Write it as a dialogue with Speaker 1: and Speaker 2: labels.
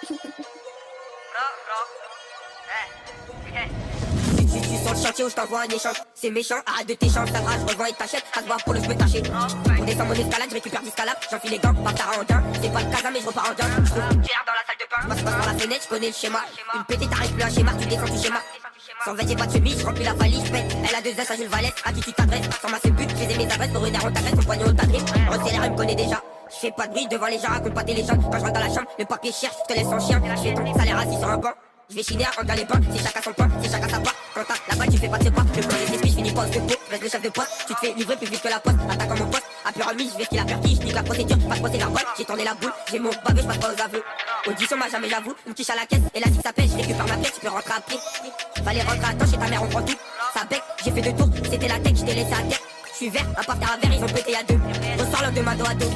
Speaker 1: Tu sur le chantier où je t'envoie un échange. C'est méchant, arrête de t'échanger, ta rage, je revends et t'achètes. À se voir pour le je peux tâcher. On descend mon escalade, je récupère d'escalade. J'enfile les gants, pas en gain. C'est pas le casa, mais je repars en gain. Je trouve une pierre dans la salle de bain. Moi, je passe par la fenêtre, je connais le schéma. Une pétée, t'arrives plus un schéma, tu descends du schéma. Sans veille, j'ai pas de chemise, je remplis la valise, pète. Elle a 2 S à Jules Valès, à qui tu t'adresses. Sans ma but, je faisais mes adresses pour une heure, on t'agresse, ton poignet, on t'adresse. Recélère, il me connaît déjà. Je fais pas de bruit devant les gens, raconte pas tes légendes. Quand je rentre dans la chambre, le papier cherche, je te laisse en chien. Je fais ton salaire assis sur un banc. Je vais chiner à rendre dans les pains, c'est chacun son pain, c'est chacun sa part. Quand t'as la balle, tu fais pas de ce pas. Le plan des esprits, je finis pas de peau. Reste le chef de poste, tu te fais livrer plus vite que la poste. Attaquant mon poste, à pure amie, je vais ce qu'il a perdu. Je nique la procédure, pas de procès verbal. J'ai tourné la boule, j'ai mon baveux, je passe pas aux aveux. Audition, m'a jamais j'avoue, une quiche à la caisse. Et là, si ça pêche, je récupère ma pièce, tu peux rentrer à pied. Fallait rentrer à temps, chez ta mère, on prend tout. Ça bec, j'ai fait 2 tours, c'était la tech, je t'ai laissé à terre. Je suis vert, un parterre à verre, ils ont pété à 2. Ressors l'homme de ma dos à dos.